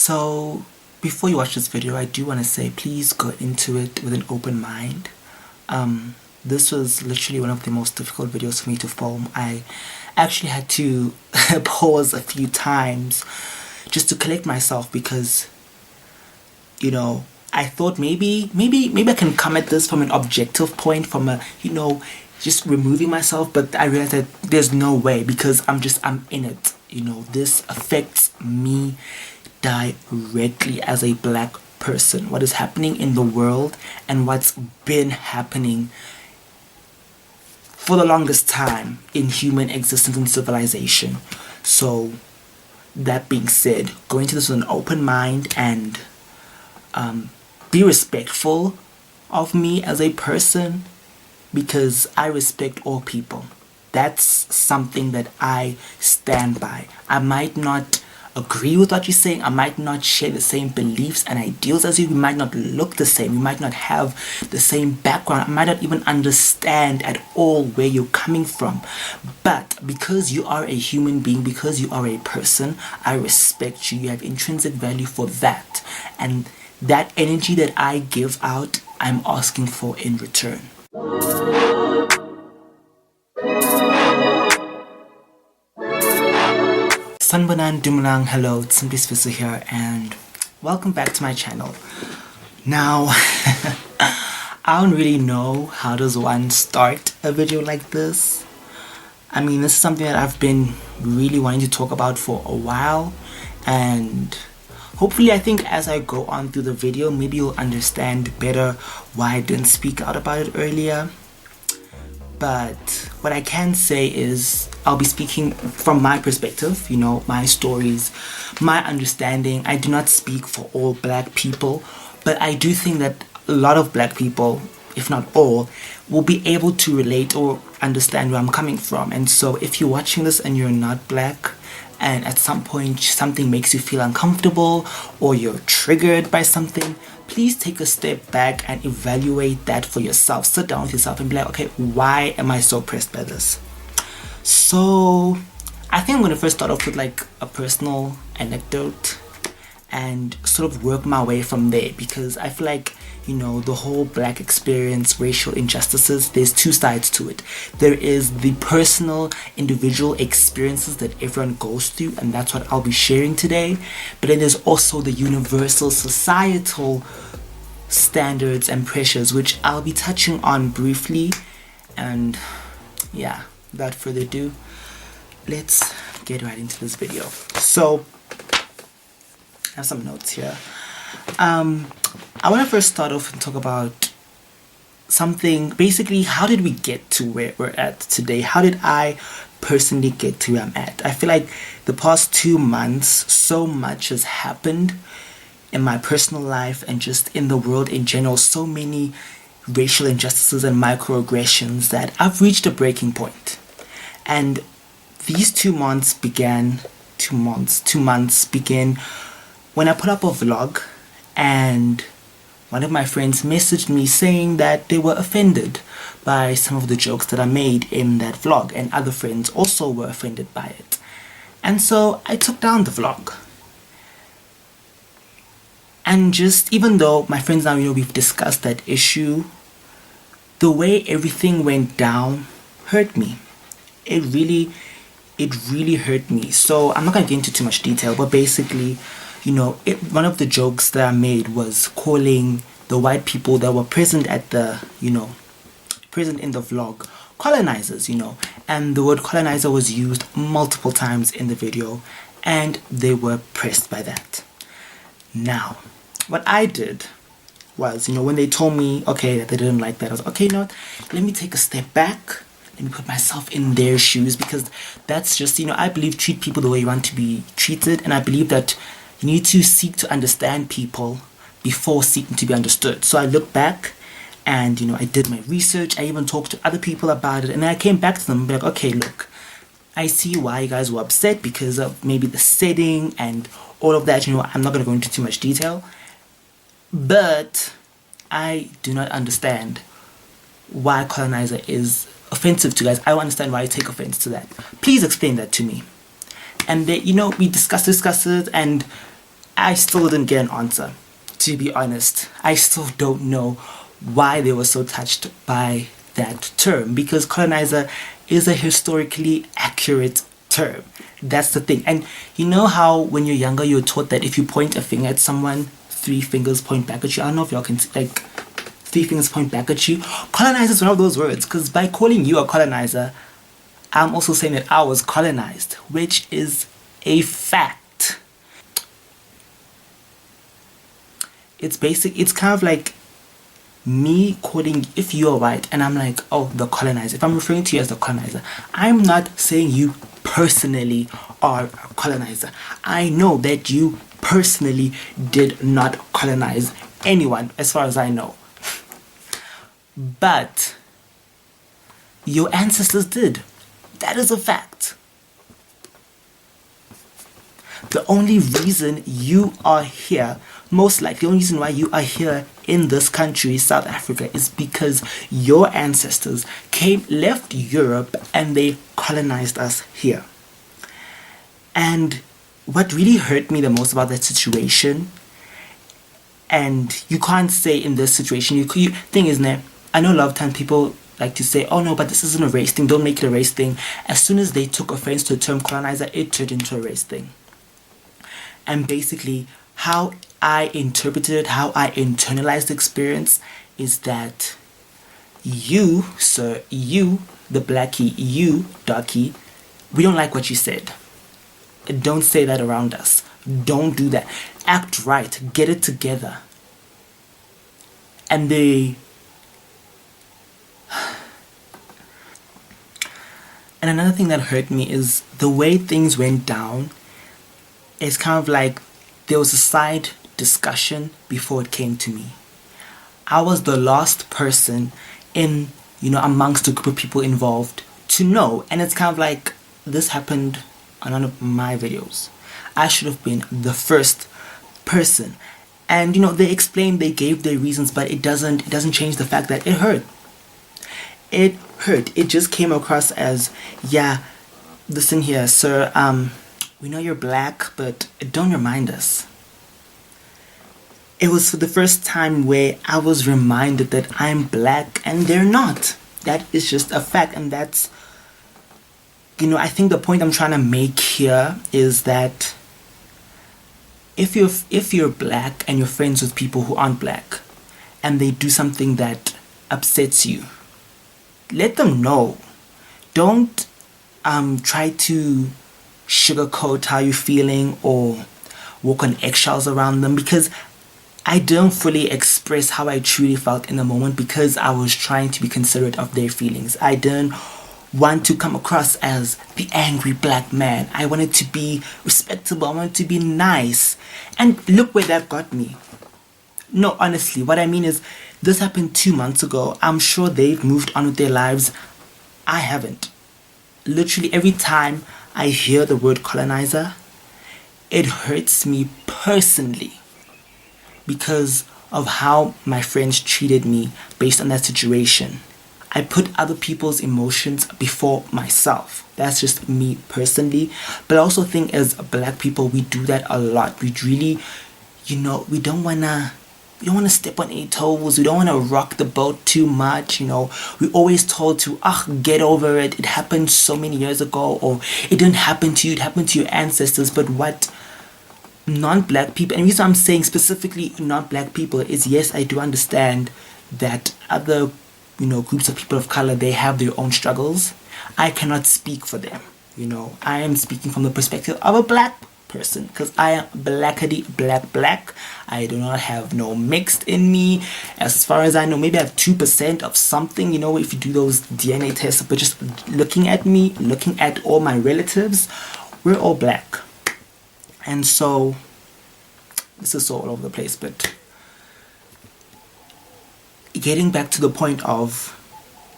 So before you watch this video, I do want to say please go into it with an open mind. This was literally one of the most difficult videos for me to film. I actually had to pause a few times just to collect myself because, you know, I thought maybe I can come at this from an objective point, from a, just removing myself, but I realized that there's no way because I'm in it. This affects me directly as a black person. What is happening in the world and what's been happening for the longest time in human existence and civilization. So that being said, go into this with an open mind and be respectful of me as a person, because I respect all people. That's something that I stand by. I might not agree with what you're saying. I might not share the same beliefs and ideals as you. We might not look the same. We might not have the same background. I might not even understand at all where you're coming from. But because you are a human being, because you are a person, I respect you. You have intrinsic value for that. And that energy that I give out, I'm asking for in return. Sanbanan Dumulang, hello, it's Simply Sfisa here, and welcome back to my channel. Now, I don't really know how does one start a video like this. I mean, this is something that I've been really wanting to talk about for a while, and hopefully I think as I go on through the video, maybe you'll understand better why I didn't speak out about it earlier. But what I can say is I'll be speaking from my perspective, my stories, my understanding. I do not speak for all black people, but I do think that a lot of black people, if not all, will be able to relate or understand where I'm coming from. And so if you're watching this and you're not black, and at some point something makes you feel uncomfortable or you're triggered by something, please take a step back and evaluate that for yourself. Sit down with yourself and be like, okay, why am I so pressed by this? So I think I'm going to first start off with like a personal anecdote and sort of work my way from there, because I feel like the whole black experience, racial injustices, there's two sides to it. There is the personal individual experiences that everyone goes through, and that's what I'll be sharing today. But then there's also the universal societal standards and pressures, which I'll be touching on briefly. And yeah, without further ado, let's get right into this video. So I have some notes here. I want to first start off and talk about something. Basically, how did we get to where we're at today? How did I personally get to where I'm at? I feel like the past 2 months, so much has happened in my personal life and just in the world in general. So many racial injustices and microaggressions that I've reached a breaking point. And these 2 months began when I put up a vlog, and one of my friends messaged me saying that they were offended by some of the jokes that I made in that vlog, and other friends also were offended by it. And so I took down the vlog. And just, even though my friends now, we've discussed that issue, the way everything went down hurt me. It really hurt me. So I'm not going to get into too much detail, but basically, one of the jokes that I made was calling the white people that were present at the, present in the vlog, colonizers, and the word colonizer was used multiple times in the video, and they were pressed by that. Now, what I did was, when they told me, okay, that they didn't like that, I was like, okay, let me take a step back. Let me put myself in their shoes, because that's just, I believe treat people the way you want to be treated, and I believe that you need to seek to understand people before seeking to be understood. So I looked back and, I did my research. I even talked to other people about it. And then I came back to them and be like, okay, look, I see why you guys were upset because of maybe the setting and all of that. I'm not going to go into too much detail. But I do not understand why colonizer is offensive to you guys. I don't understand why you take offense to that. Please explain that to me. And they, we discussed it, and I still didn't get an answer, to be honest. I still don't know why they were so touched by that term, because colonizer is a historically accurate term. That's the thing. And you know how when you're younger you're taught that if you point a finger at someone, three fingers point back at you? I don't know if y'all can like three fingers point back at you. Colonizer is one of those words, because by calling you a colonizer, I'm also saying that I was colonized, which is a fact. It's basic. It's kind of like me quoting, if you are white and I'm like, oh, the colonizer. If I'm referring to you as the colonizer, I'm not saying you personally are a colonizer. I know that you personally did not colonize anyone, as far as I know. But your ancestors did. That is a fact. The only reason you are here, most likely the only reason why you are here in this country, South Africa, is because your ancestors left Europe and they colonized us here. And what really hurt me the most about that situation, and you can't say in this situation, thing is, I know a lot of times people like to say, oh no, but this isn't a race thing, don't make it a race thing. As soon as they took offense to the term colonizer, it turned into a race thing. And basically, how I interpreted it, how I internalized the experience, is that you, sir, you, the blackie, you, darkie, we don't like what you said. Don't say that around us. Don't do that. Act right. Get it together. And And another thing that hurt me is the way things went down. It's kind of like there was a side discussion before it came to me. I was the last person in, amongst a group of people involved to know. And it's kind of like this happened on one of my videos. I should have been the first person. And, they explained, they gave their reasons, but it doesn't change the fact that it hurt. It hurt. It just came across as, yeah, listen here, sir, we know you're black, but don't remind us. It was for the first time where I was reminded that I'm black and they're not. That is just a fact, and that's, I think the point I'm trying to make here is that if you're black and you're friends with people who aren't black and they do something that upsets you, let them know. Don't try to sugarcoat how you're feeling or walk on eggshells around them, because I didn't fully express how I truly felt in the moment because I was trying to be considerate of their feelings. I didn't want to come across as the angry black man. I wanted to be respectable. I wanted to be nice. And look where that got me. No, honestly, what I mean is, this happened 2 months ago. I'm sure they've moved on with their lives. I haven't. Literally every time I hear the word colonizer, it hurts me personally because of how my friends treated me based on that situation. I put other people's emotions before myself. That's just me personally. But I also think as black people, we do that a lot. We really, we don't want to step on any toes. We don't want to rock the boat too much. We're always told to, get over it. It happened so many years ago, or it didn't happen to you. It happened to your ancestors. But what non-black people, and the reason I'm saying specifically non-black people is, yes, I do understand that other, groups of people of color, they have their own struggles. I cannot speak for them. I am speaking from the perspective of a black person, because I am blackity black. I do not have no mixed in me. As far as I know, maybe I have 2% of something, if you do those DNA tests. But just looking at me, looking at all my relatives, we're all black. And so this is so all over the place, but getting back to the point of,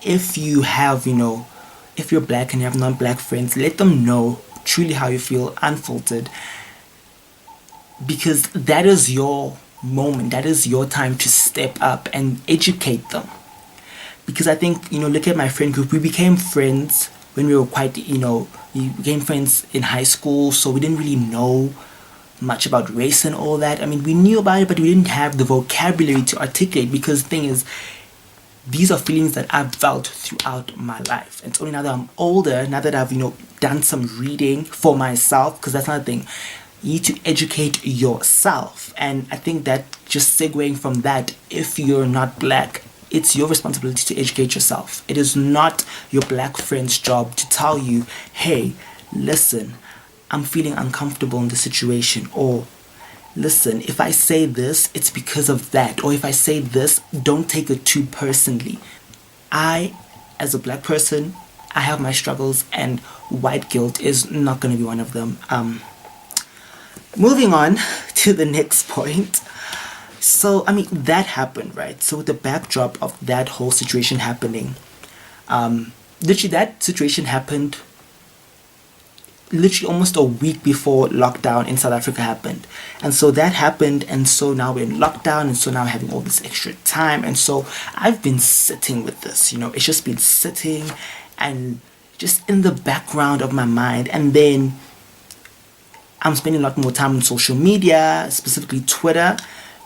if you have, if you're black and you have non-black friends, let them know truly how you feel, unfiltered, because that is your moment, that is your time to step up and educate them. Because I think, look at my friend group, we became friends when we were quite, we became friends in high school, so we didn't really know much about race and all that. I mean, we knew about it, but we didn't have the vocabulary to articulate, because the thing is, these are feelings that I've felt throughout my life. And it's only now that I'm older, now that I've, done some reading for myself, because that's another thing. You need to educate yourself. And I think that, just segueing from that, if you're not black, it's your responsibility to educate yourself. It is not your black friend's job to tell you, hey, listen, I'm feeling uncomfortable in this situation, or listen, if I say this, it's because of that, or if I say this, don't take it too personally. I, as a black person, I have my struggles, and white guilt is not going to be one of them. Moving on to the next point. So, I mean, that happened, right? So with the backdrop of that whole situation happening, literally that situation happened literally almost a week before lockdown in South Africa happened. And so that happened, and so now we're in lockdown, and so now I'm having all this extra time, and so I've been sitting with this, it's just been sitting and just in the background of my mind. And then I'm spending a lot more time on social media, specifically Twitter.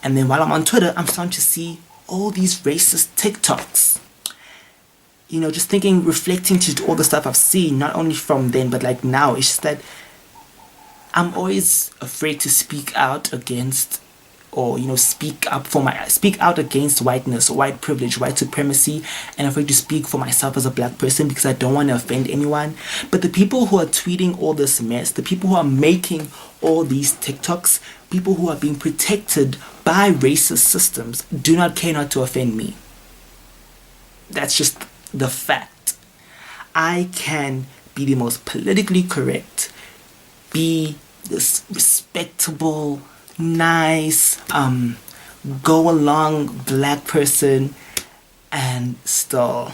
And then while I'm on Twitter, I'm starting to see all these racist TikToks. Just thinking, reflecting to all the stuff I've seen, not only from then, but like now. It's just that I'm always afraid to speak out against, or, speak out against whiteness, white privilege, white supremacy, and afraid to speak for myself as a black person, because I don't want to offend anyone. But the people who are tweeting all this mess, the people who are making all these TikToks, people who are being protected by racist systems, do not care not to offend me. That's just the fact. I can be the most politically correct, be this respectable, nice, go along black person, and still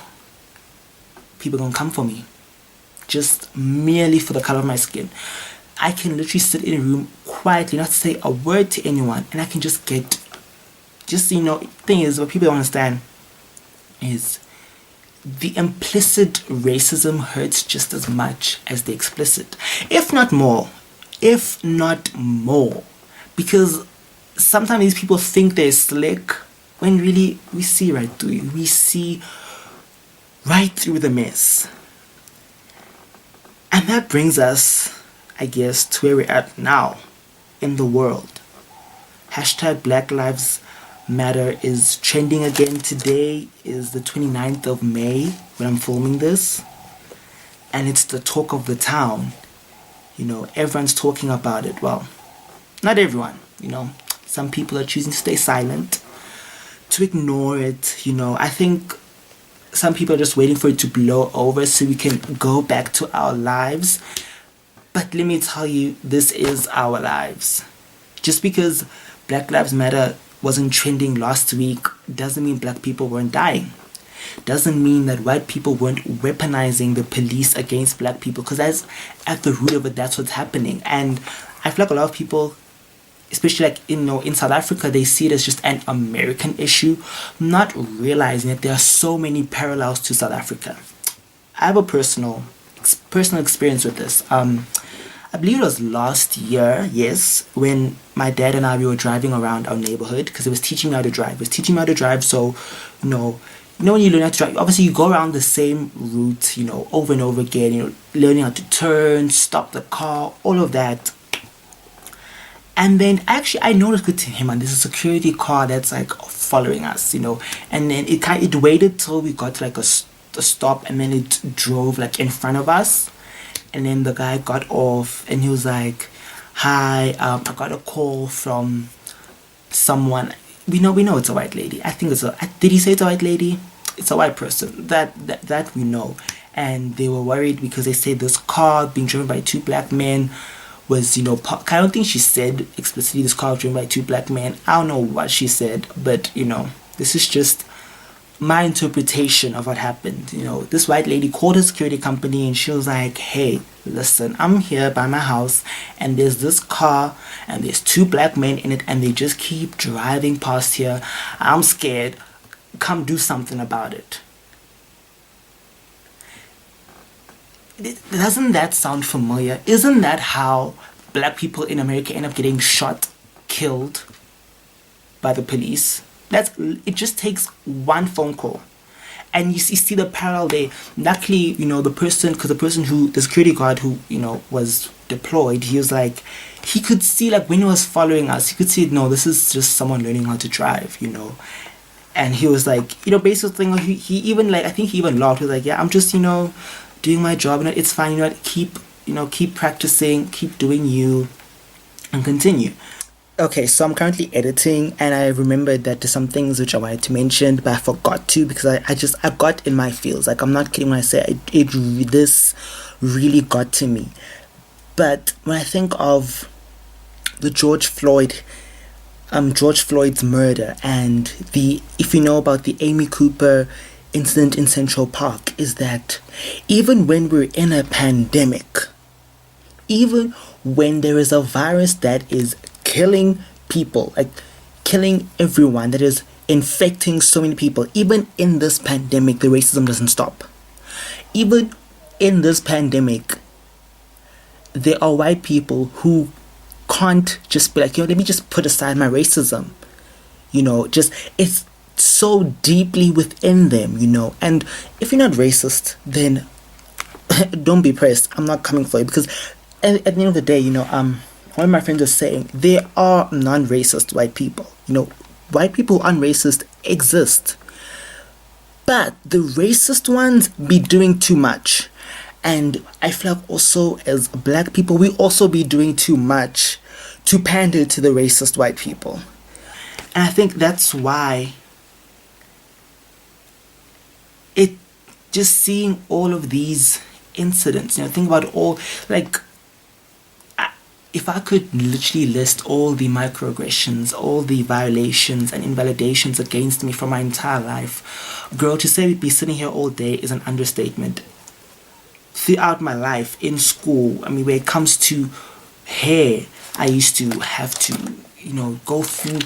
people gonna come for me just merely for the color of my skin. I can literally sit in a room quietly, not say a word to anyone, and I can just get, thing is, what people don't understand is the implicit racism hurts just as much as the explicit, if not more. Because sometimes these people think they're slick, when really we see right through you. We see right through the mess. And that brings us, I guess, to where we're at now in the world. Hashtag Black Lives Matter is trending again. Today is the 29th of May when I'm filming this, and it's the talk of the town. Everyone's talking about it. Well, not everyone, some people are choosing to stay silent, to ignore it. I think some people are just waiting for it to blow over so we can go back to our lives. But let me tell you, this is our lives. Just because Black Lives Matter wasn't trending last week doesn't mean black people weren't dying. Doesn't mean that white people weren't weaponizing the police against black people, because that's at the root of it. That's what's happening. And I feel like a lot of people, especially like in South Africa, they see it as just an American issue, not realizing that there are so many parallels to South Africa. I have a personal experience with this. I believe it was last year, yes, when my dad and I, we were driving around our neighborhood, because it was teaching me how to drive. So, when you learn how to drive, obviously you go around the same route, over and over again, learning how to turn, stop the car, all of that. And then actually I noticed, good to him, and there's a security car that's like following us, and then it waited till we got to like a stop, and then it drove like in front of us. And then the guy got off, and he was like, hi, I got a call from someone. We know it's a white lady. I think did he say it's a white lady? It's a white person. That we know. And they were worried because they said this car being driven by two black men was, I don't think she said explicitly this car was driven by two black men. I don't know what she said, but, this is just my interpretation of what happened. This white lady called a security company, and she was like, hey, listen, I'm here by my house, and there's this car, and there's two black men in it, and they just keep driving past here. I'm scared. Come do something about it. Doesn't that sound familiar? Isn't that how black people in America end up getting shot, killed by the police. It just takes one phone call. And you see the parallel there. Luckily, the security guard who, was deployed, he was like, he could see, like, when he was following us, he could see, no, this is just someone learning how to drive, And he was like, basically, he even, like, I think he even laughed. He was like, yeah, I'm just, doing my job, it's fine, keep practicing, keep doing you, and continue. Okay, so I'm currently editing, and I remembered that there's some things which I wanted to mention, but I forgot to, because I got in my feels. Like, I'm not kidding when I say this really got to me. But when I think of the George Floyd's murder, and if you know about the Amy Cooper incident in Central Park, is that even when we're in a pandemic, even when there is a virus that is killing people, like killing everyone, that is infecting so many people, even in this pandemic, the racism doesn't stop. Even in this pandemic, there are white people who can't just be like, let me just put aside my racism. It's so deeply within them, And if you're not racist, then don't be pressed. I'm not coming for you, because at the end of the day, one of my friends was saying, there are non-racist white people. White people who aren't racist exist. But the racist ones be doing too much. And I feel like also as black people, we also be doing too much to pander to the racist white people. And I think that's why just seeing all of these incidents, think about all, like, if I could literally list all the microaggressions, all the violations and invalidations against me from my entire life, girl, to say we'd be sitting here all day is an understatement. Throughout my life, in school, when it comes to hair, I used to have to, go through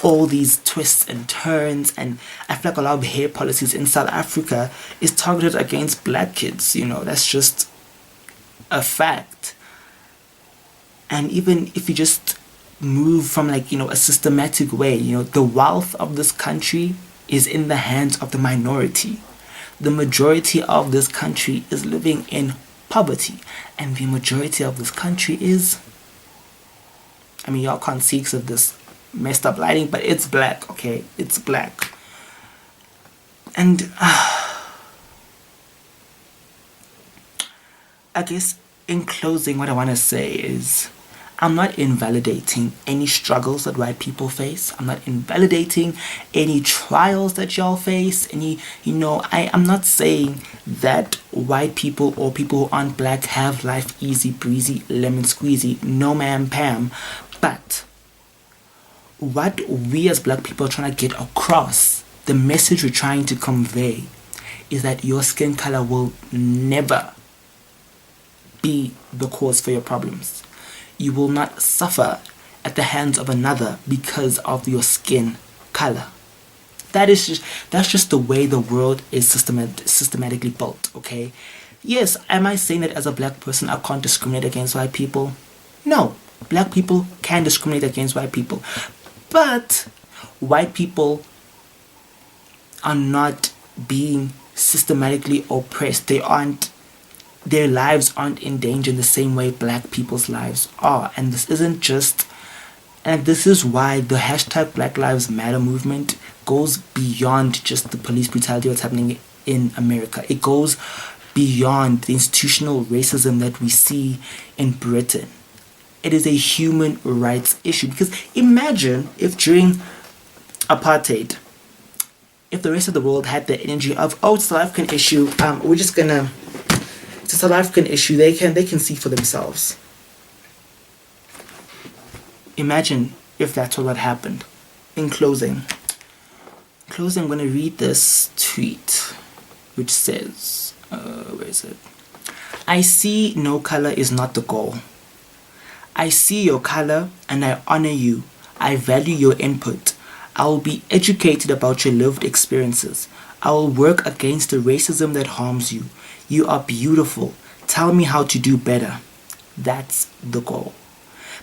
all these twists and turns, and I feel like a lot of hair policies in South Africa is targeted against black kids, that's just a fact. And even if you just move from, like, a systematic way, the wealth of this country is in the hands of the minority. The majority of this country is living in poverty. And the majority of this country is, y'all can't see because of this messed up lighting, but it's black, okay? It's black. And I guess in closing, what I want to say is, I'm not invalidating any struggles that white people face. I'm not invalidating any trials that y'all face. I'm not saying that white people or people who aren't black have life easy breezy, lemon squeezy. No ma'am, Pam. But what we as black people are trying to get across, the message we're trying to convey, is that your skin color will never be the cause for your problems. You will not suffer at the hands of another because of your skin color. That's just the way the world is systematically built, okay? Yes, am I saying that as a black person I can't discriminate against white people? No, black people can discriminate against white people. But white people are not being systematically oppressed. Their lives aren't in danger in the same way black people's lives are. And this is why the hashtag Black Lives Matter movement goes beyond just the police brutality that's happening in America. It goes beyond the institutional racism that we see in Britain. It is a human rights issue. Because imagine if during apartheid, if the rest of the world had the energy of, oh, it's a South African issue, it's a South African issue, they can see for themselves. Imagine if that's what happened. In closing, I'm going to read this tweet, which says, where is it? I see no color is not the goal. I see your color and I honor you. I value your input. I will be educated about your lived experiences. I will work against the racism that harms you. You are beautiful. Tell me how to do better. That's the goal.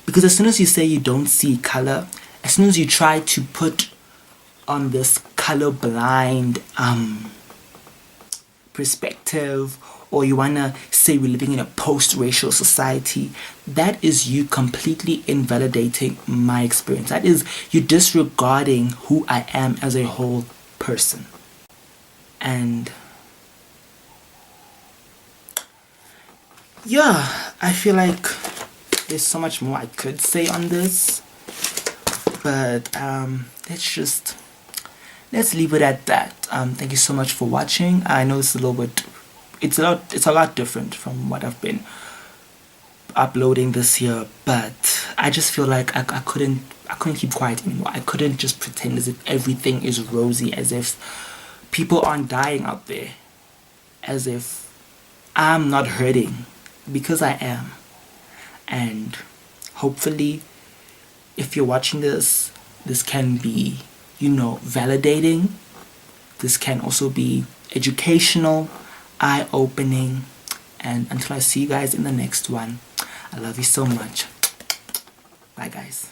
Because as soon as you say you don't see color, as soon as you try to put on this colorblind perspective, or you want to say we're living in a post-racial society, that is you completely invalidating my experience. That is you disregarding who I am as a whole person. And yeah, I feel like there's so much more I could say on this, but let's leave it at that. Thank you so much for watching. I know it's a lot different from what I've been uploading this year, but I just feel like I couldn't keep quiet anymore. I couldn't just pretend as if everything is rosy, as if people aren't dying out there, as if I'm not hurting, because I am. And hopefully, if you're watching this can be, validating. This can also be educational, eye-opening. And until I see you guys in the next one, I love you so much. Bye, guys.